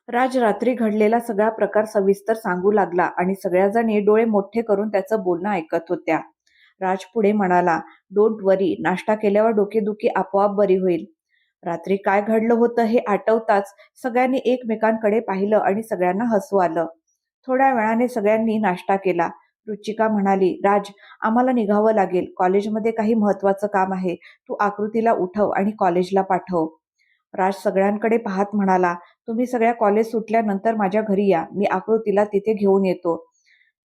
राज रात्री घडलेला सगळा प्रकार सविस्तर सांगू लागला आणि सगळ्या जणी डोळे मोठे करून त्याचं बोलणं ऐकत होत्या. राज पुढे म्हणाला, "डोंट वरी, नाश्ता केल्यावर डोकेदुखी आपोआप बरी होईल." रात्री काय घडलं होतं हे आठवताच सगळ्यांनी एकमेकांकडे पाहिलं आणि सगळ्यांना हसू आलं. थोड्या वेळाने सगळ्यांनी नाश्ता केला. रुचिका म्हणाली, "राज, आम्हाला निघावं लागेल. कॉलेजमध्ये काही महत्वाचं काम आहे. तू आकृतीला उठव आणि कॉलेजला पाठव." राज सगळ्यांकडे पाहत म्हणाला, "तुम्ही सगळ्या कॉलेज सुटल्यानंतर माझ्या घरी या. मी आकृतीला तिथे घेऊन येतो."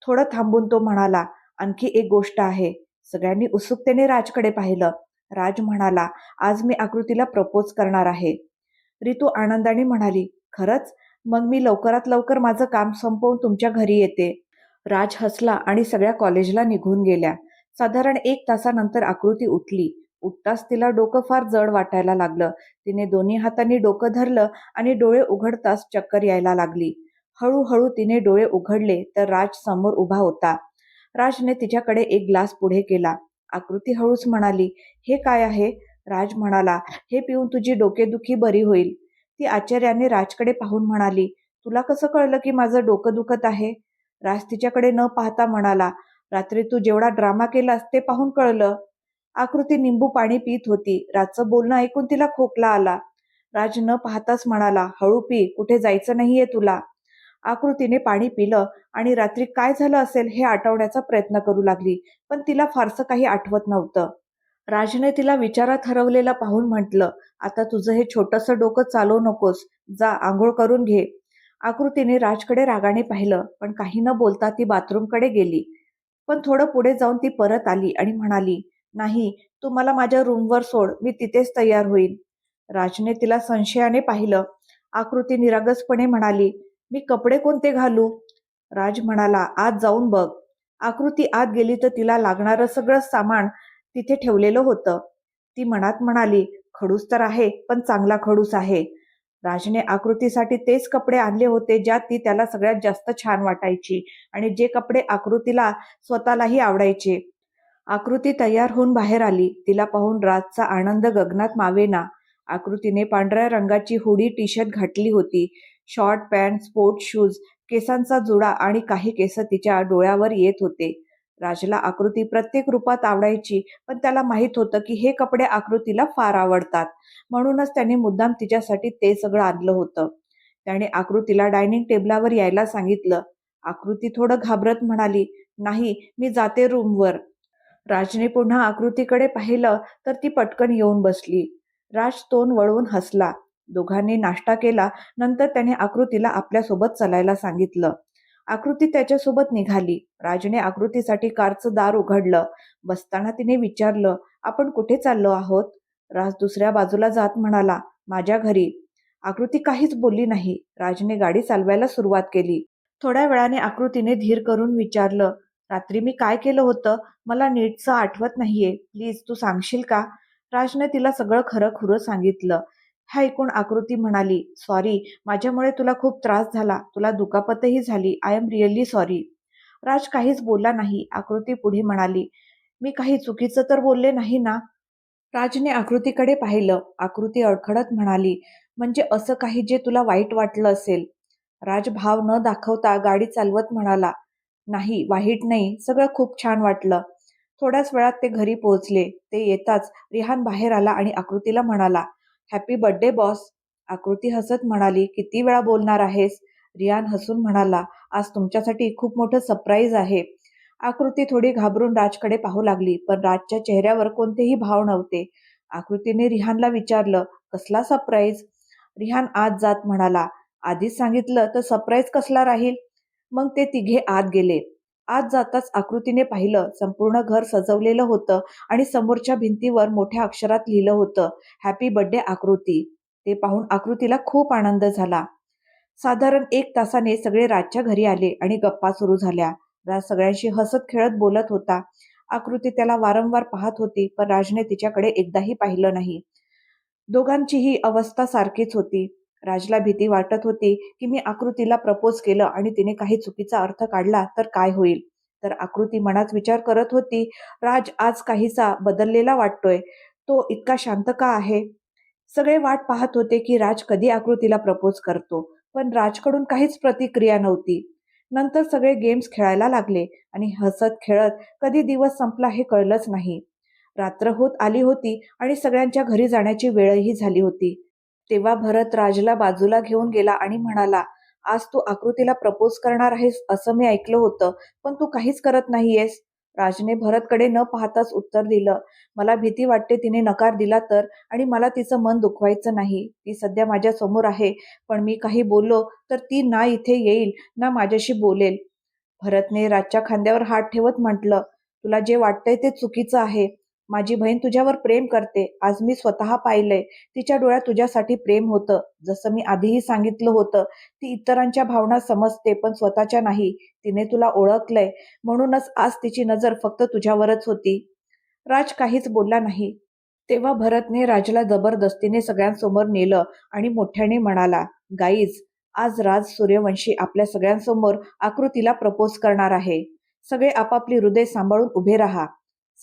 थोडं थांबून तो म्हणाला, "आणखी एक गोष्ट आहे." सगळ्यांनी उत्सुकतेने राजकडे पाहिलं. राज म्हणाला, "आज मी आकृतीला प्रपोज करणार आहे." रितू आनंदाने म्हणाली, "खरंच? मग मी लवकरात लवकर माझं काम संपवून तुमच्या घरी येते." राज हसला आणि सगळ्या कॉलेजला निघून गेल्या. साधारण 1 तासानंतर आकृती उठली. उठताच तिला डोकं फार जड वाटायला लागलं. तिने दोन्ही हातांनी डोकं धरलं आणि डोळे उघडताच चक्कर यायला लागली. हळूहळू तिने डोळे उघडले तर राज समोर उभा होता. राजने तिच्याकडे एक ग्लास पुढे केला. आकृती हळूच म्हणाली, "हे काय आहे?" राज म्हणाला, "हे पिऊन तुझी डोकेदुखी बरी होईल." ती आश्चर्याने राजकडे पाहून म्हणाली, "तुला कसं कळलं की माझं डोकं दुखत आहे?" राज तिच्याकडे न पाहता म्हणाला, "रात्री तू जेवढा ड्रामा केलास ते पाहून कळलं." आकृती निंबू पाणी पीत होती. राजचं बोलणं ऐकून तिला खोकला आला. राज न पाहताच म्हणाला, "हळू पी, कुठे जायचं नाहीये तुला." आकृतीने पाणी पिलं आणि रात्री काय झालं असेल हे आठवण्याचा प्रयत्न करू लागली, पण तिला फारसं काही आठवत नव्हतं. राजने तिला विचारात हरवलेला पाहून म्हटलं, "आता तुझं हे छोटंसं डोकं चालवू नकोस. जा, अंघोळ करून घे." आकृतीने राजकडे रागाने पाहिलं, पण काही न बोलता ती बाथरूमकडे गेली. पण थोडं पुढे जाऊन ती परत आली आणि म्हणाली, "नाही, तू मला माझ्या रूमवर सोड. मी तिथेच तयार होईन." राजने तिला संशयाने पाहिलं. आकृती निरागसपणे म्हणाली, "मी कपडे कोणते घालू?" राज म्हणाला, "आत जाऊन बघ." आकृती आत गेली तर तिला लागणारं सगळं सामान तिथे ठेवलेलं होतं. ती मनात म्हणाली, "खडूस तर आहे, पण चांगला खडूस आहे." राजने आकृतीसाठी तेच कपडे आणले होते ज्यात ती त्याला सगळ्यात जास्त छान वाटायची आणि जे कपडे आकृतीला स्वतःलाही आवडायचे. आकृती तयार होऊन बाहेर आली. तिला पाहून राजचा आनंद गगनात मावेना. आकृतीने पांढऱ्या रंगाची हुडी टी-शर्ट घातली होती. शॉर्ट पॅन्ट, स्पोर्ट्स शूज, केसांचा जुडा आणि काही केस तिच्या डोळ्यावर येत होते. राजला आकृती प्रत्येक रूपात आवडायची, पण त्याला माहित होतं की हे कपडे आकृतीला फार आवडतात. म्हणूनच त्याने मुद्दाम तिच्यासाठी ते सगळं आणलं होतं. त्याने आकृतीला डायनिंग टेबलावर यायला सांगितलं. आकृती थोडं घाबरत म्हणाली, "नाही, मी जाते रूमवर." राजने पुन्हा आकृतीकडे पाहिलं तर ती पटकन येऊन बसली. राज तोंड वळवून हसला. दोघांनी नाश्ता केला. नंतर त्याने आकृतीला आपल्यासोबत चालायला सांगितलं. आकृती त्याच्यासोबत निघाली. राजने आकृतीसाठी कारचं दार उघडलं. बसताना तिने विचारलं, "आपण कुठे चाललो आहोत?" राज दुसऱ्या बाजूला जात म्हणाला, "माझ्या घरी." आकृती काहीच बोलली नाही. राजने गाडी चालवायला सुरुवात केली. थोड्या वेळाने आकृतीने धीर करून विचारलं, "रात्री मी काय केलं होतं? मला नीटसं आठवत नाहीये. प्लीज तू सांगशील का?" राजने तिला सगळं खरं-खुरं सांगितलं. हे ऐकून आकृती म्हणाली, "सॉरी, माझ्यामुळे तुला खूप त्रास झाला. तुला दुखापतही झाली. I am really sorry." Raj काहीच बोलला नाही. आकृती पुढे म्हणाली, "मी काही चुकीचं तर बोलले नाही ना?" राजने आकृतीकडे पाहिलं. आकृती अडखडत म्हणाली, "म्हणजे असं काही जे तुला वाईट वाटलं असेल?" राज भाव न दाखवता गाडी चालवत म्हणाला, "नाही, वाईट नाही. सगळं खूप छान वाटलं." थोड्याच वेळात ते घरी पोहोचले. ते येताच रिहान बाहेर आला आणि आकृतीला म्हणाला, "हॅपी बर्थडे बॉस." आकृती हसत म्हणाली, "किती वेळा बोलणार आहेस?" रिहान हसून म्हणाला, "आज तुमच्यासाठी खूप मोठं सरप्राईज आहे." आकृती थोडी घाबरून राजकडे पाहू लागली, पण राजच्या चेहऱ्यावर कोणतेही भाव नव्हते. आकृतीने रिहानला विचारलं, "कसला सरप्राईज?" रिहान आत जात म्हणाला, "आधीच सांगितलं तर सरप्राईज कसला राहील?" मग ते तिघे आत गेले. आत जाताच आकृतीने पाहिलं, संपूर्ण घर सजवलेलं होतं आणि समोरच्या भिंतीवर मोठ्या अक्षरात लिहिलं होतं, "हॅपी बर्थडे आकृती." ते पाहून आकृतीला खूप आनंद झाला. साधारण 1 तासाने सगळे राजच्या घरी आले आणि गप्पा सुरू झाल्या. राज सगळ्यांशी हसत खेळत बोलत होता. आकृती त्याला वारंवार पाहत होती, पण राजने तिच्याकडे एकदाही पाहिलं नाही. दोघांचीही अवस्था सारखीच होती. राजला भीती वाटत होती की मी आकृतीला प्रपोज केलं आणि तिने काही चुकीचा अर्थ काढला तर काय होईल. तर आकृती मनात विचार करत होती, राज आज काहीसा बदललेला वाटतोय. तो इतका शांत का आहे? सगळे वाट पाहत होते की राज कधी आकृतीला प्रपोज करतो. पण राजकडून काहीच प्रतिक्रिया नव्हती. नंतर सगळे गेम्स खेळायला लागले आणि हसत खेळत कधी दिवस संपला हे कळलंच नाही. रात्र होत आली होती आणि सगळ्यांच्या घरी जाण्याची वेळही झाली होती. तेव्हा भरत राजला बाजूला घेऊन गेला आणि म्हणाला, "आज तू आकृतीला प्रपोज करणार आहेस असं मी ऐकलं होतं, पण तू काहीच करत नाहीयेस." राजने भरतकडे न पाहताच उत्तर दिलं, "मला भीती वाटते तिने नकार दिला तर, आणि मला तिचं मन दुखवायचं नाही. ती सध्या माझ्या समोर आहे, पण मी काही बोललो तर ती ना इथे येईल ना माझ्याशी बोलेल." भरतने राजच्या खांद्यावर हात ठेवत म्हटलं, "तुला जे वाटतंय ते चुकीचं आहे. माझी बहीण तुझ्यावर प्रेम करते. आज मी स्वतः पाहिलंय. तिच्या डोळ्यात तुझ्यासाठी प्रेम होतं. जसं मी आधीही सांगितलं होतं, ती इतरांच्या भावना समजते पण स्वतःच्या नाही. तिने तुला ओळखलंय, म्हणूनच आज तिची नजर फक्त तुझ्यावरच होती." राज काहीच बोलला नाही. तेव्हा भरतने राजला जबरदस्तीने सगळ्यांसमोर नेलं आणि मोठ्याने म्हणाला, "गाईज, आज राज सूर्यवंशी आपल्या सगळ्यांसमोर आकृतीला प्रपोज करणार आहे. सगळे आपापली हृदय सांभाळून उभे राहा."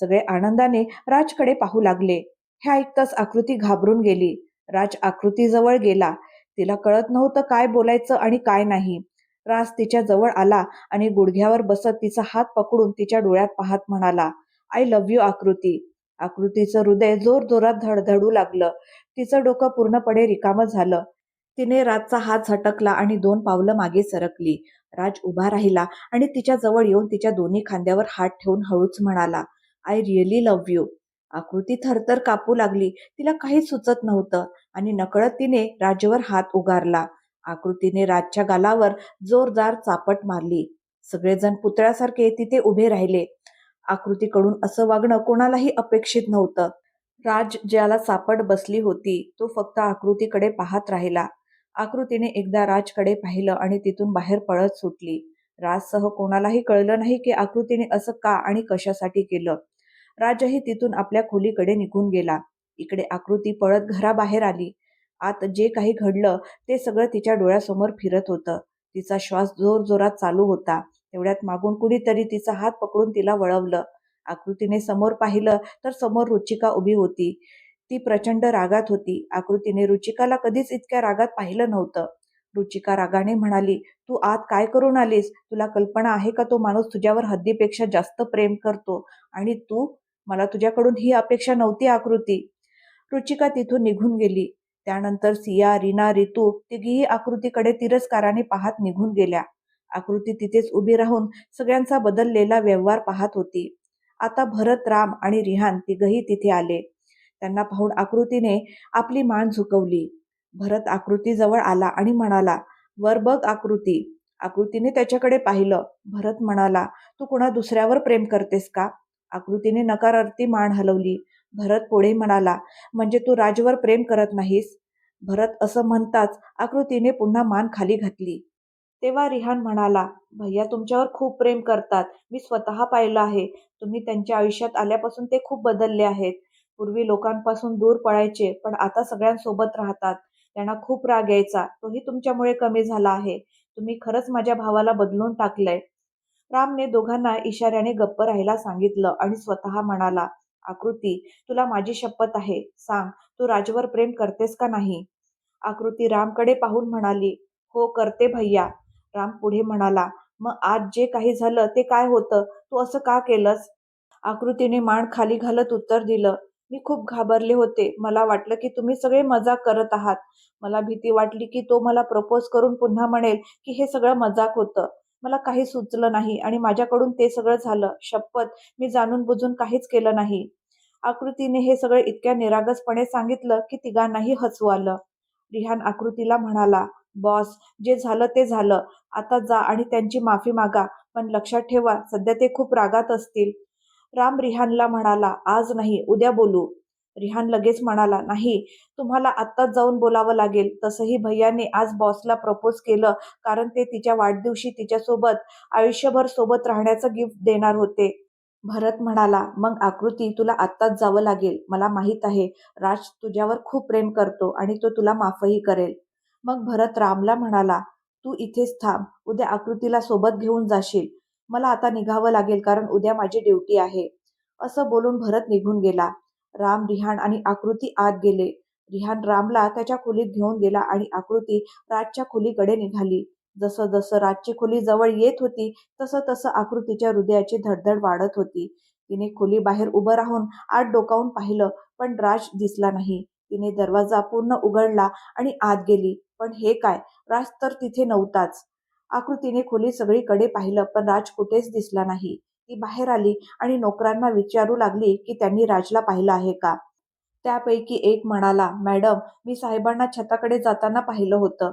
सगळे आनंदाने राजकडे पाहू लागले. हे ऐकताच आकृती घाबरून गेली. राज आकृतीजवळ गेला. तिला कळत नव्हतं काय बोलायचं आणि काय नाही. राज तिच्या जवळ आला आणि गुडघ्यावर बसत तिचा हात पकडून तिच्या डोळ्यात पाहत म्हणाला, "आय लव्ह यू आकृती." आकृतीचं हृदय जोरजोरात धडधडू लागलं. तिचं डोकं पूर्णपणे रिकामं झालं. तिने राजचा हात झटकला आणि 2 पावलं मागे सरकली. राज उभा राहिला आणि तिच्या जवळ येऊन तिच्या दोन्ही खांद्यावर हात ठेवून हळूच म्हणाला, "आय रिअली लव्ह यू." आकृती थरथर कापू लागली. तिला काहीच सुचत नव्हतं आणि नकळत तिने राजवर हात उगारला. आकृतीने राजच्या गालावर जोरदार चापट मारली. सगळेजण पुतळ्यासारखे तिथे उभे राहिले. आकृतीकडून असं वागणं कोणालाही अपेक्षित नव्हतं. राज ज्याला चापट बसली होती, तो फक्त आकृतीकडे पाहत राहिला. आकृतीने एकदा राजकडे पाहिलं आणि तिथून बाहेर पळत सुटली. राजसह कोणालाही कळलं नाही की आकृतीने असं का आणि कशासाठी केलं. राजही तिथून आपल्या खोलीकडे निघून गेला. इकडे आकृती पळत घराबाहेर आली. आत जे काही घडलं ते सगळं तिच्या डोळ्यासमोर फिरत होतं. तिचा श्वास जोरजोरात चालू होता. तेवढ्यात मागून कुणीतरी तिचा हात पकडून तिला वळवलं. आकृतीने समोर पाहिलं तर समोर रुचिका उभी होती. ती प्रचंड रागात होती. आकृतीने रुचिकाला कधीच इतक्या रागात पाहिलं नव्हतं. रुचिका रागाने म्हणाली, "तू आत काय करून आलीस? तुला कल्पना आहे का तो माणूस तुझ्यावर हद्दीपेक्षा जास्त प्रेम करतो आणि तू? मला तुझ्याकडून ही अपेक्षा नव्हती आकृती." रुचिका तिथून निघून गेली. त्यानंतर सिया, रीना, रितू तिघीही आकृतीकडे तिरस्काराने पाहत निघून गेल्या. आकृती तिथेच उभी राहून सगळ्यांचा बदललेला व्यवहार पाहत होती. आता भरत, राम आणि रिहान तिघही तिथे आले. त्यांना पाहून आकृतीने आपली मान झुकवली. भरत आकृतीजवळ आला आणि म्हणाला, "वर बघ आकृती." आकृतीने त्याच्याकडे पाहिलं. भरत म्हणाला, "तू कुणा दुसऱ्यावर प्रेम करतेस का?" आकृतीने नकारार्थी मान हलवली. भरत पुढे म्हणाला, "म्हणजे तू राजवर प्रेम करत नाहीस?" भरत असं म्हणताच आकृतीने पुन्हा मान खाली घातली. तेव्हा रिहान म्हणाला, "भैया तुमच्यावर खूप प्रेम करतात. मी स्वतः पाहिलं आहे. तुम्ही त्यांच्या आयुष्यात आल्यापासून ते खूप बदलले आहेत. पूर्वी लोकांपासून दूर पळायचे, पण आता सगळ्यांसोबत राहतात. त्यांना खूप राग यायचा, तोही तुमच्यामुळे कमी झाला आहे. तुम्ही खरंच माझ्या भावाला बदलून टाकलंय." रामने दोघांना इशाऱ्याने गप्प राहायला सांगितलं आणि स्वतः म्हणाला, "आकृती, तुला माझी शपथ आहे. सांग, तू राजवर प्रेम करतेस का नाही?" आकृती रामकडे पाहून म्हणाली, "हो करते भैया." राम पुढे म्हणाला, "मग आज जे काही झालं ते काय होतं? तू असं का केलंस?" आकृतीने मान खाली घालत उत्तर दिलं, "मी खूप घाबरले होते. मला वाटलं की तुम्ही सगळे मजाक करत आहात. मला भीती वाटली की तो मला प्रपोज करून पुन्हा म्हणेल की हे सगळं मजाक होतं. मला काही सुचलं नाही आणि माझ्याकडून ते सगळं झालं. शपथ, मी जाणून बुजून काहीच केलं नाही." आकृतीने हे सगळं इतक्या निरागसपणे सांगितलं की तिघांनाही हसू आलं. रिहान आकृतीला म्हणाला, "बॉस, जे झालं ते झालं. आता जा आणि त्यांची माफी मागा. पण लक्षात ठेवा, सध्या ते खूप रागात असतील." राम रिहानला म्हणाला, "आज नाही, उद्या बोलू." रिहान लगेच म्हणाला, "नाही, तुम्हाला आत्ताच जाऊन बोलावं लागेल. तसंही भैयाने आज बॉसला प्रपोज केलं कारण ते तिच्या वाढदिवशी तिच्यासोबत आयुष्यभर सोबत राहण्याचं गिफ्ट देणार होते." भरत म्हणाला, "मग आकृती, तुला आत्ताच जावं लागेल. मला माहीत आहे राज तुझ्यावर खूप प्रेम करतो आणि तो तुला माफही करेल." मग भरत रामला म्हणाला, "तू इथेच थांब. उद्या आकृतीला सोबत घेऊन जाशील. मला आता निघावं लागेल कारण उद्या माझी ड्युटी आहे." असं बोलून भरत निघून गेला. राम, रिहान आणि आकृती आत गेले. रिहान रामला त्याच्या खोलीत घेऊन गेला आणि आकृती राजच्या खोलीकडे निघाली. जसं जसं राजची खोली जवळ येत होती तसं तसं आकृतीच्या हृदयाची धडधड वाढत होती. तिने खोलीबाहेर उभं राहून आत डोकावून पाहिलं, पण राज दिसला नाही. तिने दरवाजा पूर्ण उघडला आणि आत गेली. पण हे काय? राज तर तिथे नव्हताच. आकृतीने खोलीत सगळीकडे पाहिलं, पण राज कुठेच दिसला नाही. ती बाहेर आली आणि नोकरांना विचारू लागली की त्यांनी राजला पाहिलं आहे का. त्यापैकी एक म्हणाला, मॅडम, मी साहेबांना छताकडे जाताना पाहिलं होतं.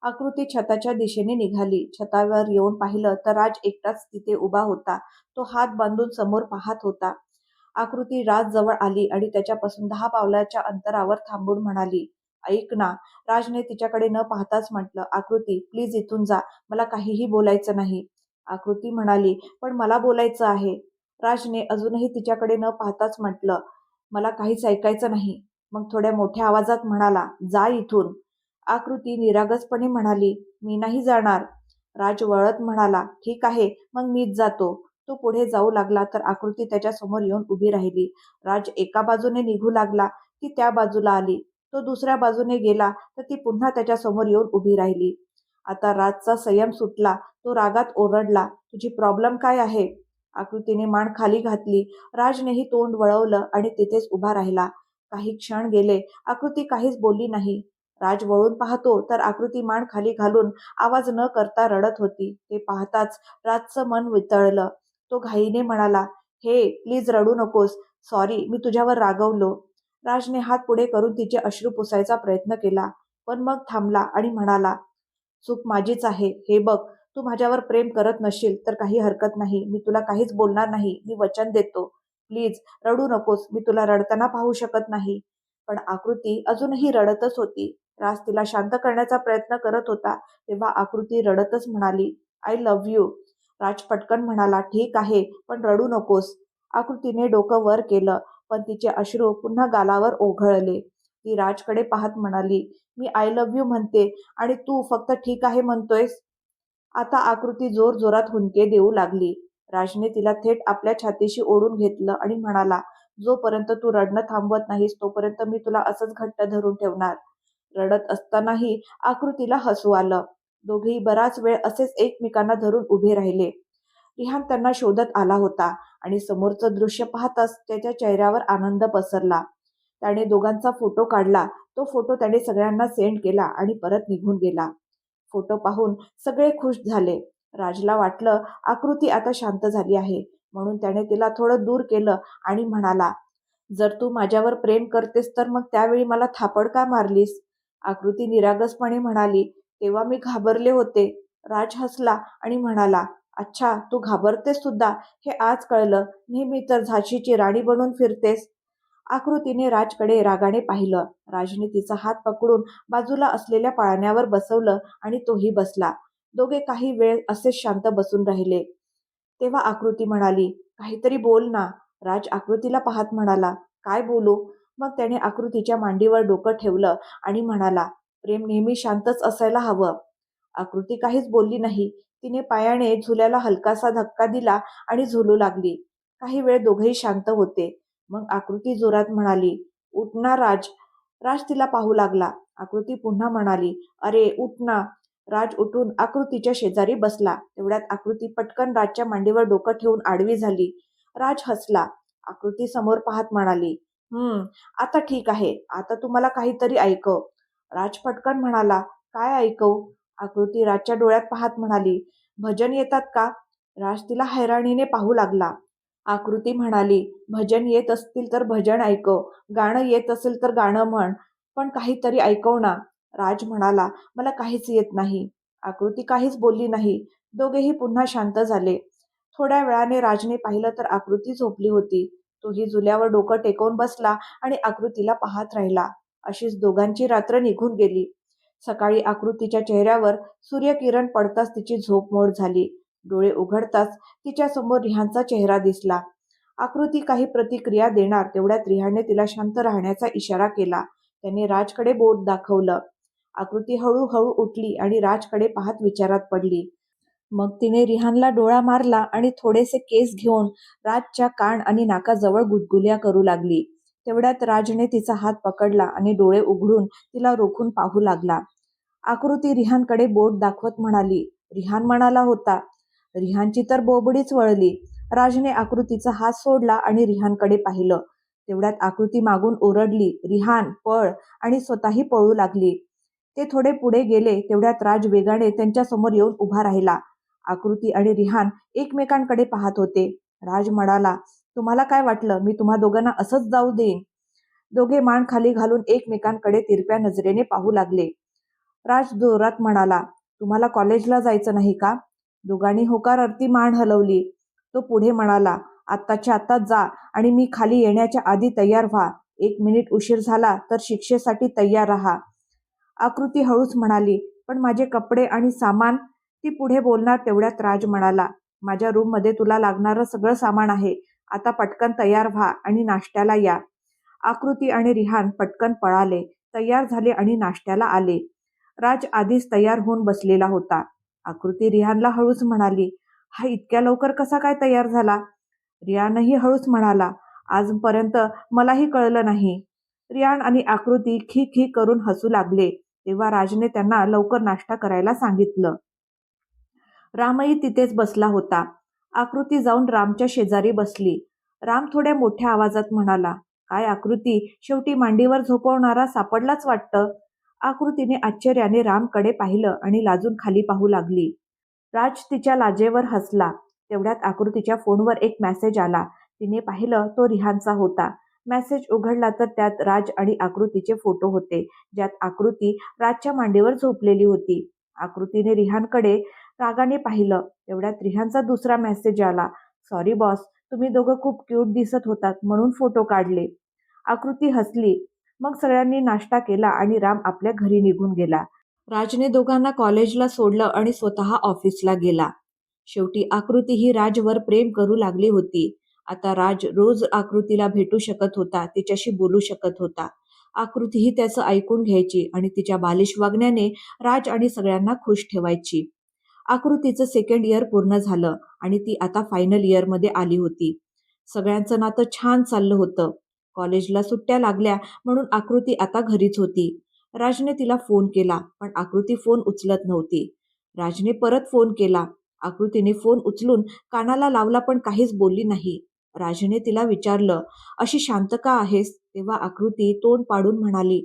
आकृती छताच्या दिशेने निघाली. छतावर येऊन पाहिलं तर राज एकटाच तिथे उभा होता. तो हात बांधून समोर पाहत होता. आकृती राज जवळ आली आणि त्याच्यापासून 10 पावलाच्या अंतरावर थांबून म्हणाली, ऐक ना. राजने तिच्याकडे न पाहताच म्हटलं, आकृती, प्लीज इथून जा. मला काहीही बोलायचं नाही. आकृती म्हणाली, पण मला बोलायचं आहे. राजने अजूनही तिच्याकडे न पाहताच म्हटलं, मला काहीच ऐकायचं नाही. मग थोड्या मोठ्या आवाजात म्हणाला, जा इथून. आकृती निरागसपणे म्हणाली, मी नाही जाणार. राज वळत म्हणाला, ठीक आहे, मग मीच जातो. तो पुढे जाऊ लागला तर आकृती त्याच्या समोर येऊन उभी राहिली. राज एका बाजूने निघू लागला, ती त्या बाजूला आली. तो दुसऱ्या बाजूने गेला तर ती पुन्हा त्याच्या समोर येऊन उभी राहिली. आता राजचा संयम सुटला. तो रागात ओरडला, तुझी प्रॉब्लेम काय आहे? आकृतीने मान खाली घातली. राजनेही तोंड वळवलं आणि तिथेच उभा राहिला. काही क्षण गेले. आकृती काहीच बोलली नाही. राज वळून पाहतो तर आकृती मान खाली घालून आवाज न करता रडत होती. ते पाहताच राजचं मन वितळलं. तो घाईने म्हणाला, हे, प्लीज रडू नकोस. सॉरी, मी तुझ्यावर रागवलो. राजने हात पुढे करून तिचे अश्रू पुसायचा प्रयत्न केला, पण मग थांबला आणि म्हणाला, चूक माझीच आहे. हे बघ, तू माझ्यावर प्रेम करत नसशील तर काही हरकत नाही. मी तुला काहीच बोलणार नाही. मी वचन देतो. प्लीज रडू नकोस. मी तुला रडताना पाहू शकत नाही. पण आकृती अजूनही रडतच होती. राज तिला शांत करण्याचा प्रयत्न करत होता तेव्हा आकृती रडतच म्हणाली, आय लव्ह यू. राज पटकन म्हणाला, ठीक आहे, पण रडू नकोस. आकृतीने डोकं वर केलं, पण तिचे अश्रू पुन्हा गालावर ओघळले. ती राजकडे पाहत म्हणाली, मी आय लव्ह यू म्हणते आणि तू फक्त ठीक आहे म्हणतोयस. आता आकृती जोरजोरात हुंदके देऊ लागली. राजने तिला थेट आपल्या छातीशी ओढून घेतलं आणि म्हणाला, जोपर्यंत तू रडणं थांबवत नाहीस तोपर्यंत मी तुला असंच घट्ट धरून ठेवणार. रडत असतानाही आकृतीला हसू आलं. दोघेही बराच वेळ असेच एकमेकांना धरून उभे राहिले. रिहान त्यांना शोधत आला होता आणि समोरचं दृश्य पाहताच त्याच्या चेहऱ्यावर आनंद पसरला. त्याने दोघांचा फोटो काढला. तो फोटो त्याने सगळ्यांना सेंड केला आणि परत निघून गेला. फोटो पाहून सगळे खुश झाले. राजला वाटलं आकृती आता शांत झाली आहे, म्हणून त्याने तिला थोडं दूर केलं आणि म्हणाला, जर तू माझ्यावर प्रेम करतेस तर मग त्यावेळी मला थापड का मारलीस? आकृती निरागसपणे म्हणाली, तेव्हा मी घाबरले होते. राज हसला आणि म्हणाला, अच्छा, तू घाबरतेस सुद्धा. हे आज कळलं. नेहमी तर झाशीची राणी बनून फिरतेस. आकृतीने राजकडे रागाने पाहिलं. राजने तिचा हात पकडून बाजूला असलेल्या पाळण्यावर बसवलं आणि तोही बसला. दोघे काही वेळ असेच शांत बसून राहिले. तेव्हा आकृती म्हणाली, काहीतरी बोल ना. राज आकृतीला पाहत म्हणाला, काय बोलू? मग त्याने आकृतीच्या मांडीवर डोकं ठेवलं आणि म्हणाला, प्रेम नेहमी शांतच असायला हवं. आकृती काहीच बोलली नाही. तिने पायाने झुल्याला हलकासा धक्का दिला आणि झुलू लागली. काही वेळ दोघेही शांत होते. मग आकृती जोरात म्हणाली, उठ ना राज. राज तिला पाहू लागला. आकृती पुन्हा म्हणाली, अरे उठ ना. राज उठून आकृतीच्या शेजारी बसला. तेवढ्यात आकृती पटकन राजच्या मांडीवर डोकं ठेवून आडवी झाली. राज हसला. आकृती समोर पाहत म्हणाली, आता ठीक आहे. आता तू मला काहीतरी ऐकव. राज पटकन म्हणाला, काय ऐकवू? आकृती राजच्या डोळ्यात पाहत म्हणाली, भजन येतात का? राज तिला हैराणीने पाहू लागला. आकृती म्हणाली, भजन येत असतील तर भजन ऐकव. गाणं येत असेल तर गाणं म्हण. पण काहीतरी ऐकव ना. राज म्हणाला, मला काहीच येत नाही. आकृती काहीच बोलली नाही. दोघेही पुन्हा शांत झाले. थोड्या वेळाने राजने पाहिलं तर आकृती झोपली होती. तोही झुल्यावर डोकं टेकवून बसला आणि आकृतीला पाहत राहिला. अशीच दोघांची रात्र निघून गेली. सकाळी आकृतीच्या चेहऱ्यावर सूर्यकिरण पडताच तिची झोप मोड झाली. डोळे उघडताच तिच्यासमोर रिहानचा चेहरा दिसला. आकृती काही प्रतिक्रिया देणार तेवढ्यात रिहानने तिला शांत राहण्याचा इशारा केला. त्याने राजकडे बोट दाखवलं. आकृती हळूहळू उठली आणि राजकडे पाहत विचारात पडली. मग तिने रिहानला डोळा मारला आणि थोडेसे केस घेऊन राजच्या कान आणि नाकाजवळ गुदगुल्या करू लागली. तेवढ्यात राजने तिचा हात पकडला आणि डोळे उघडून तिला रोखून पाहू लागला. आकृती रिहानकडे बोट दाखवत म्हणाली, "रिहान म्हणाला होता." रिहानची तर बोबडीच वळली. राजने आकृतीचा हात सोडला आणि रिहानकडे पाहिलं. तेवढ्यात आकृती मागून ओरडली, "रिहान, पळ!" आणि स्वतःही पळू लागली. ते थोडे पुढे गेले तेवढ्यात राज वेगाने त्यांच्यासमोर येऊन उभा राहिला. आकृती आणि रिहान एकमेकांकडे पाहत होते. राज म्हणाला, "तुम्हाला काय वाटलं मी तुम्हा दोघांना असंच जाऊ देईन?" दोघे मान खाली घालून एकमेकांकडे तिरप्या नजरेने पाहू लागले. राज जोरात म्हणाला, "तुम्हाला कॉलेजला जायचं नाही का?" दोघांनी होकारार्थी मान हलवली. तो पुढे म्हणाला, "आत्ताच्या आत्ताच जा आणि मी खाली येण्याच्या आधी तयार व्हा. 1 मिनिट उशीर झाला तर शिक्षेसाठी तयार राहा." आकृती हळूच म्हणाली, "पण माझे कपडे आणि सामान?" ती पुढे बोलणार तेवढ्यात राज म्हणाला, "माझ्या रूममध्ये तुला लागणारं सगळं सामान आहे. आता पटकन तयार व्हा आणि नाश्त्याला या." आकृती आणि रिहान पटकन पळाले, तयार झाले आणि नाश्त्याला आले. राज आधीच तयार होऊन बसलेला होता. आकृती रिहानला हळूच म्हणाली, "हा इतक्या लवकर कसा काय तयार झाला?" रियानही हळूच म्हणाला, "आजपर्यंत मलाही कळलं नाही." रियान आणि आकृती खी खी करून हसू लागले. तेव्हा राजने त्यांना लवकर नाश्ता करायला सांगितलं. रामही तिथेच बसला होता. आकृती जाऊन रामच्या शेजारी बसली. राम थोड्या मोठ्या आवाजात म्हणाला, "काय आकृती, शेवटी मांडीवर झोपवणारा सापडलाच वाटतं." आकृतीने आश्चर्याने रामकडे पाहिलं आणि लाजून खाली पाहू लागली. राज तिच्या लाजेवर हसला. तेवढ्यात आकृतीच्या फोनवर एक मेसेज आला. तिने पाहिलं तो रिहानचा होता. मेसेज उघडला तर त्यात राज आणि आकृतीचे फोटो होते, ज्यात आकृती राजच्या मांडीवर झोपलेली होती. आकृतीने रिहानकडे रागाने पाहिलं. तेवढ्यात रिहानचा दुसरा मेसेज आला, "सॉरी बॉस, तुम्ही दोघं खूप क्यूट दिसत होतात म्हणून फोटो काढले." आकृती हसली. मग सगळ्यांनी नाश्ता केला आणि राम आपल्या घरी निघून गेला. राजने दोघांना कॉलेजला सोडलं आणि स्वतः ऑफिसला गेला. शेवटी आकृती ही राजवर प्रेम करू लागली होती. आता राज रोज आकृतीला भेटू शकत होता, तिच्याशी बोलू शकत होता. आकृतीही त्याचं ऐकून घ्यायची आणि तिच्या बालिश वागण्याने राज आणि सगळ्यांना खुश ठेवायची. आकृतीचं 2nd इयर पूर्ण झालं आणि ती आता फायनल इयरमध्ये आली होती. सगळ्यांचं नातं छान चाललं होतं. कॉलेजला सुट्ट्या लागल्या म्हणून आकृती आता घरीच होती. राजने तिला फोन केला, पण आकृती फोन उचलत नव्हती. राजने परत फोन केला. आकृतीने फोन उचलून कानाला लावला पण काहीच बोलली नाही. राजने तिला विचारलं, "अशी शांत का आहेस?" तेव्हा आकृती तोंड पाडून म्हणाली,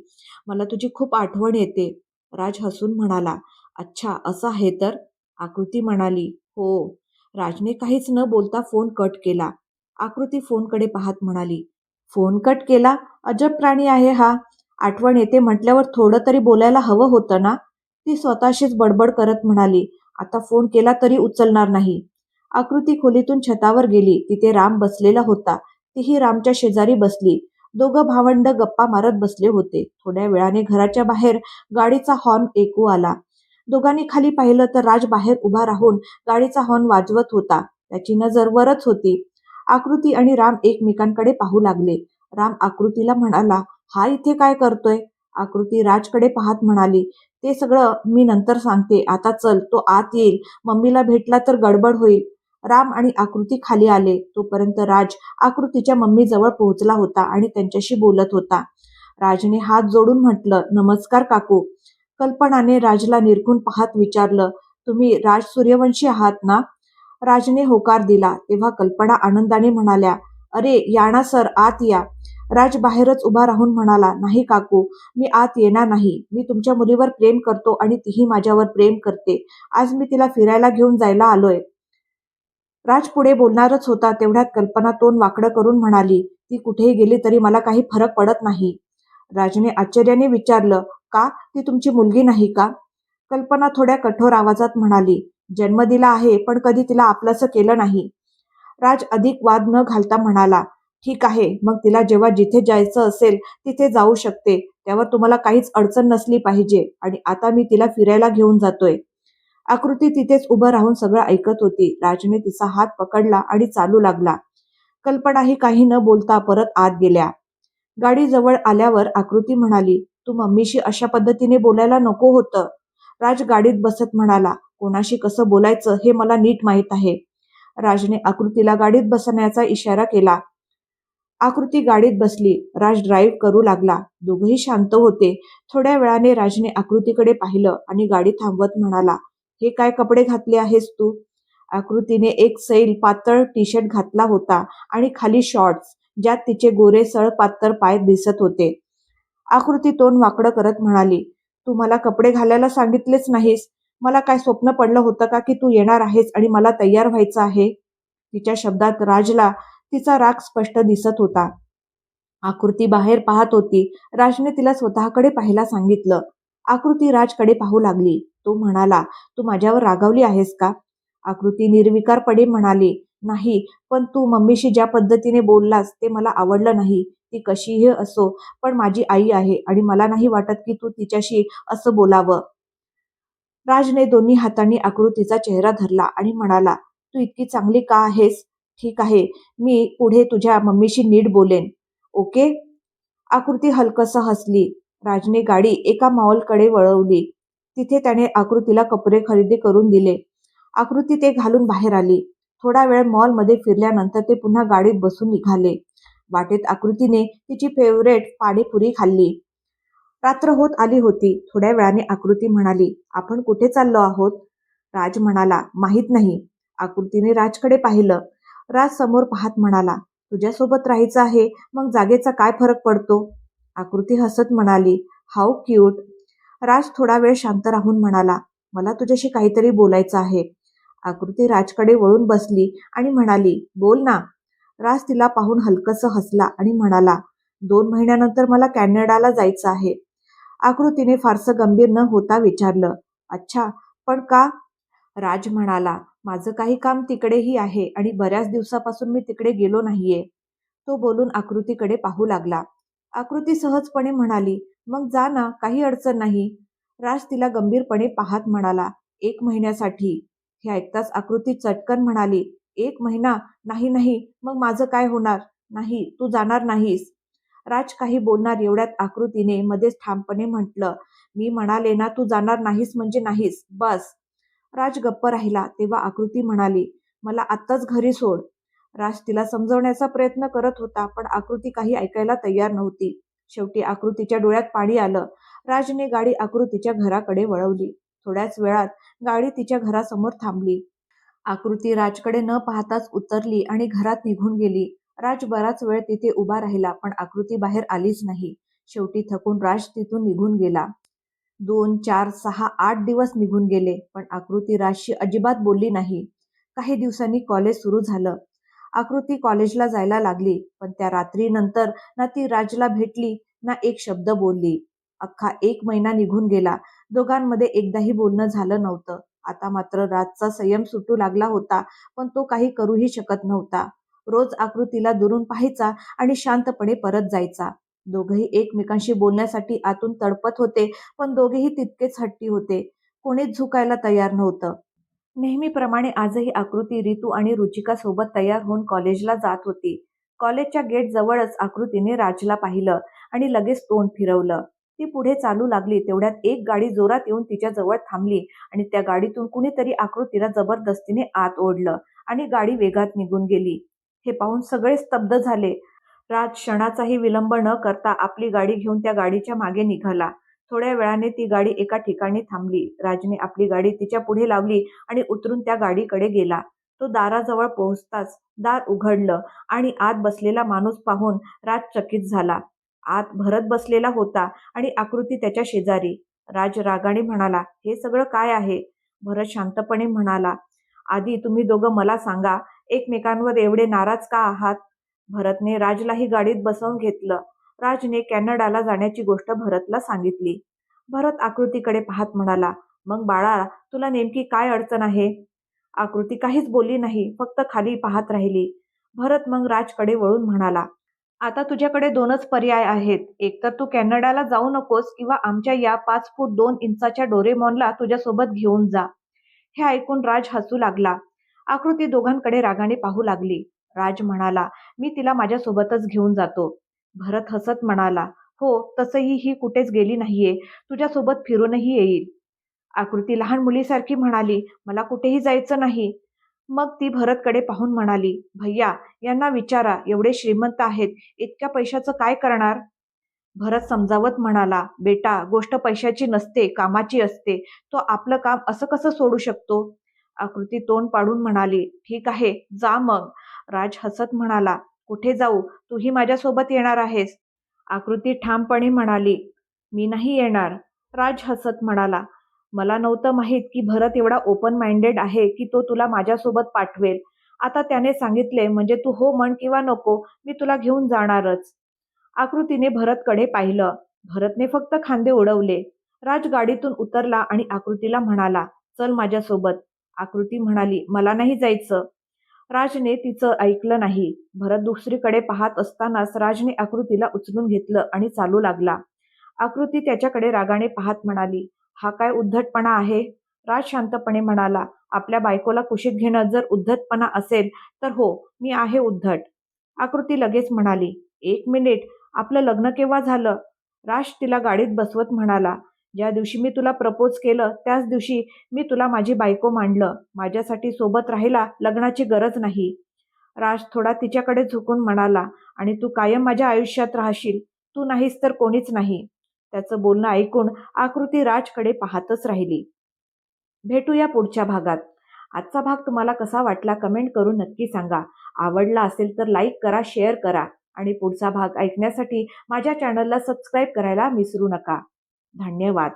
"मला तुझी खूप आठवण येते." राज हसून म्हणाला, "अच्छा, असं आहे तर?" आकृती म्हणाली, "हो." राजने काहीच न बोलता फोन कट केला. आकृती फोनकडे पाहत म्हणाली, "फोन कट केला? अजब प्राणी आहे हा. आठवण येते म्हटल्यावर थोडं तरी बोलायला हवं होतं ना?" ती स्वतःशीच बडबड करत म्हणाली, "आता फोन केला तरी उचलणार नाही." आकृती खोलीतून छतावर गेली. तिथे राम बसलेला होता. तीही रामच्या शेजारी बसली. दोघं भावंड गप्पा मारत बसले होते. थोड्या वेळाने घराच्या बाहेर गाडीचा हॉर्न ऐकू आला. दोघांनी खाली पाहिलं तर राज बाहेर उभा राहून गाडीचा हॉर्न वाजवत होता. त्याची नजर वरच होती. आकृती आणि राम एकमेकांकडे पाहू लागले. राम आकृतीला म्हणाला, "हा इथे काय करतोय?" आकृती राजकडे पाहत म्हणाली, "ते सगळं मी नंतर सांगते. आता चल, तो आत येईल. मम्मीला भेटला तर गडबड होईल." राम आणि आकृती खाली आले. तोपर्यंत राज आकृतीच्या मम्मीजवळ पोहोचला होता आणि त्यांच्याशी बोलत होता. राजने हात जोडून म्हटलं, "नमस्कार काकू." कल्पनाने राजला निरखून पाहत विचारलं, "तुम्ही राज सूर्यवंशी आहात ना?" राजने होकार दिला. तेव्हा कल्पना आनंदाने म्हणाल्या, "अरे या ना सर, आत या." राज बाहेरच उभा राहून म्हणाला, "नाही काकू, मी आत येणार नाही. मी तुमच्या मुलीवर प्रेम करतो आणि तीही माझ्यावर प्रेम करते. आज मी तिला फिरायला घेऊन जायला आलोय." राज पुढे बोलणारच होता तेवढ्यात कल्पना तोंड वाकडं करून म्हणाली, "ती कुठेही गेली तरी मला काही फरक पडत नाही." राजने आश्चर्याने विचारलं, "का? ती तुमची मुलगी नाही का?" कल्पना थोड्या कठोर आवाजात म्हणाली, "जन्म दिला आहे पण कधी तिला आपलंसं केलं नाही." राज अधिक वाद न घालता म्हणाला, "ठीक आहे, मग तिला जेव्हा जिथे जायचं असेल तिथे जाऊ शकते. त्यावर तुम्हाला काहीच अडचण नसली पाहिजे. आणि आता मी तिला फिरायला घेऊन जातोय." आकृती तिथेच उभं राहून सगळं ऐकत होती. राजने तिचा हात पकडला आणि चालू लागला. कल्पनाही काही न बोलता परत आत गेल्या. गाडी जवळ आल्यावर आकृती म्हणाली, "तू मम्मीशी अशा पद्धतीने बोलायला नको होतं." राज गाडीत बसत म्हणाला, "कोणाशी कसं बोलायचं हे मला नीट माहीत आहे." राजने आकृतीला गाडीत बसण्याचा इशारा केला. आकृती गाडीत बसली. राज ड्राईव्ह करू लागला. दोघंही शांत होते. थोड्या वेळाने राजने आकृतीकडे पाहिलं आणि गाडी थांबवत म्हणाला, हे काय कपडे घातले आहेस तू? आकृतीने एक सैल पातळ टी शर्ट घातला होता आणि खाली शॉर्ट्स, ज्यात तिचे गोरे सळपातळ पाय दिसत होते. आकृती तोंड वाकडं करत म्हणाली, तू मला कपडे घालायला सांगितलेच नाहीस. मला काय स्वप्न पडलं होतं का की तू येणार आहेस आणि मला तयार व्हायचं आहे? तिच्या शब्दात राजला तिचा राग स्पष्ट दिसत होता. आकृती बाहेर पाहत होती. राजने तिला स्वतःकडे पाहायला सांगितलं. आकृती राजकडे पाहू लागली. तो म्हणाला, तू माझ्यावर रागावली आहेस का? आकृती निर्विकारपणे म्हणाली, नाही, पण तू मम्मीशी ज्या पद्धतीने बोललास ते मला आवडलं नाही. ती कशीही असो, पण माझी आई आहे आणि मला नाही वाटत की तू तिच्याशी असं बोलावं. राजने दोन्ही हातांनी आकृतीचा चेहरा धरला आणि म्हणाला, तू इतकी चांगली का आहेस? ठीक आहे, मी पुढे तुझ्या मम्मीशी नीट बोलेन. ओके? आकृती हलकसं हसली. राजने गाडी एका मॉलकडे वळवली. तिथे त्याने आकृतीला कपडे खरेदी करून दिले. आकृती ते घालून बाहेर आली. थोडा वेळ मॉलमध्ये फिरल्यानंतर ते पुन्हा गाडीत बसून निघाले. वाटेत आकृतीने तिची फेवरेट पाणीपुरी खाल्ली. रात्र होत आली होती. थोड्या वेळाने आकृती म्हणाली, आपण कुठे चाललो आहोत? राज म्हणाला, माहीत नाही. आकृतीने राजकडे पाहिलं. राज समोर पाहत म्हणाला, तुझ्यासोबत राहायचं आहे, मग जागेचा काय फरक पडतो? आकृती हसत म्हणाली, हाऊ क्यूट. राज थोडा वेळ शांत राहून म्हणाला, मला तुझ्याशी काहीतरी बोलायचं आहे. आकृती राजकडे वळून बसली आणि म्हणाली, बोल ना. राज तिला पाहून हलकसं हसला आणि म्हणाला, 2 महिन्यानंतर मला कॅनडाला जायचं आहे. आकृतीने फारसं गंभीर न होता विचारलं, अच्छा, पण का? राज म्हणाला, माझं काही काम तिकडेही आहे आणि बऱ्याच दिवसापासून मी तिकडे गेलो नाहीये. तो बोलून आकृतीकडे पाहू लागला. आकृती सहजपणे म्हणाली, मग जा ना, काही अडचण नाही. राज तिला गंभीरपणे पाहत म्हणाला, 1 महिन्यासाठी. हे ऐकताच आकृती चटकन म्हणाली, 1 महिना? नाही नाही, मग माझं काय होणार? नाही, तू जाणार नाहीस. राज काही बोलणार एवढ्यात आकृतीने मध्येच ठामपणे म्हटलं, मी म्हणाले ना, तू जाणार नाहीस म्हणजे नाहीस, बस. राज गप्प राहिला. तेव्हा आकृती म्हणाली, मला आत्ताच घरी सोड. राज तिला समजवण्याचा प्रयत्न करत होता, पण आकृती काही ऐकायला तयार नव्हती. शेवटी आकृतीच्या डोळ्यात पाणी आलं. राजने गाडी आकृतीच्या घराकडे वळवली. थोड्याच वेळात गाडी तिच्या घरासमोर थांबली. आकृती राजकडे न पाहताच उतरली आणि घरात निघून गेली. राज बराच वेळ तिथे उभा राहिला, पण आकृती बाहेर आलीच नाही. शेवटी थकून राज तिथून निघून गेला. 2, 4, 6, 8 दिवस निघून गेले, पण आकृती राजशी अजिबात बोलली नाही. काही दिवसांनी कॉलेज सुरू झालं. आकृती कॉलेजला जायला लागली, पण त्या रात्रीनंतर ना ती राजला भेटली, ना एक शब्द बोलली. अख्खा 1 महिना निघून गेला. दोघांमध्ये एकदाही बोलणं झालं नव्हतं. आता मात्र राजचा संयम सुटू लागला होता, पण तो काही करूही शकत नव्हता. रोज आकृतीला दुरून पाहायचा आणि शांतपणे परत जायचा. दोघंही एकमेकांशी बोलण्यासाठी आतून तडपत होते, पण दोघेही तितकेच हट्टी होते. कोणीच झुकायला तयार नव्हतं. नेहमीप्रमाणे आजही आकृती रितू आणि रुचिका सोबत तयार होऊन कॉलेजला जात होती. कॉलेजच्या गेट जवळच आकृतीने राजला पाहिलं आणि लगेच तोंड फिरवलं. ती पुढे चालू लागली तेवढ्यात एक गाडी जोरात येऊन तिच्या जवळ थांबली आणि त्या गाडीतून कुणीतरी आकृतीला जबरदस्तीने आत ओढलं आणि गाडी वेगात निघून गेली. हे पाहून सगळे स्तब्ध झाले. राज क्षणाचाही विलंब न करता आपली गाडी घेऊन त्या गाडीच्या मागे निघाला. थोड्या वेळाने ती गाडी एका ठिकाणी थांबली. राजने आपली गाडी तिच्या पुढे लावली आणि उतरून त्या गाडीकडे गेला. तो दाराजवळ पोहोचताच दार उघडलं आणि आत बसलेला माणूस पाहून राज चकित झाला. आत भरत बसलेला होता आणि आकृती त्याच्या शेजारी. राज रागाने म्हणाला, हे सगळं काय आहे? भरत शांतपणे म्हणाला, आधी तुम्ही दोघं मला सांगा, एकमेकांवर एवढे नाराज का आहात? भरतने राजलाही गाडीत बसवून घेतलं. राजने कॅनडाला जाण्याची गोष्ट भरतला सांगितली. भरत आकृतीकडे पाहत म्हणाला, मग बाळा, तुला नेमकी काय अडचण आहे? आकृती काहीच बोलली नाही, फक्त खाली पाहत राहिली. भरत मग राजकडे वळून म्हणाला, आता तुझ्याकडे 2च पर्याय आहेत. एकतर तू कॅनडाला जाऊ नकोस किंवा आमच्या या 5 फूट 2 इंचाच्या डोरेमॉनला तुझ्यासोबत घेऊन जा. हे ऐकून राज हसू लागला. आकृती दोघांकडे रागाने पाहू लागली. राज म्हणाला, मी तिला माझ्यासोबतच घेऊन जातो. भरत हसत म्हणाला, हो, तसंही ही कुठेच गेली नाहीये. तुझ्यासोबत फिरूनही येईल. आकृती लहान मुलीसारखी म्हणाली, मला कुठेही जायचं नाही. मग ती भरतकडे पाहून म्हणाली, भैया यांना विचारा, एवढे श्रीमंत आहेत, इतक्या पैशाचं काय करणार? भरत समजावत म्हणाला, बेटा गोष्ट पैशाची नसते, कामाची असते. तो आपलं काम असं कसं सोडू शकतो? आकृती तोंड पाडून म्हणाली, ठीक आहे, जा मग. राज हसत म्हणाला, कुठे जाऊ? तूही माझ्यासोबत येणार आहेस? आकृती ठामपणे म्हणाली, मी नाही येणार. राज हसत म्हणाला, मला नव्हतं माहीत की भरत एवढा ओपन माइंडेड आहे की तो तुला माझ्यासोबत पाठवेल. आता त्याने सांगितले म्हणजे तू हो म्हण किंवा नको, मी तुला घेऊन जाणारच. आकृतीने भरतकडे पाहिलं. भरतने फक्त खांदे उडवले. राज गाडीतून उतरला आणि आकृतीला म्हणाला, चल माझ्यासोबत. आकृती म्हणाली, मला नाही जायचं. राजने तिचं ऐकलं नाही. भरत दुसरीकडे पाहत असतानाच राजने आकृतीला उचलून घेतलं आणि चालू लागला. आकृती त्याच्याकडे रागाने पाहत म्हणाली, हा काय उद्धटपणा आहे? राज शांतपणे म्हणाला, आपल्या बायकोला कुशीत घेणं जर उद्धटपणा असेल तर हो, मी आहे उद्धट. आकृती लगेच म्हणाली, एक मिनिट, आपलं लग्न केव्हा झालं? राज तिला गाडीत बसवत म्हणाला, ज्या दिवशी मी तुला प्रपोज केलं त्याच दिवशी मी तुला माझी बायको मानलं. माझ्यासाठी सोबत राहायला लग्नाची गरज नाही. राज थोडा तिच्याकडे झुकून म्हणाला, आणि तू कायम माझ्या आयुष्यात राहशील. तू नाहीस तर कोणीच नाही. त्याचं बोलणं ऐकून आकृती राजकडे पाहतच राहिली. भेटूया पुढच्या भागात. आजचा भाग तुम्हाला कसा वाटला कमेंट करून नक्की सांगा. आवडला असेल तर लाईक करा, शेअर करा आणि पुढचा भाग ऐकण्यासाठी माझ्या चॅनलला सबस्क्राईब करायला विसरू नका. धन्यवाद.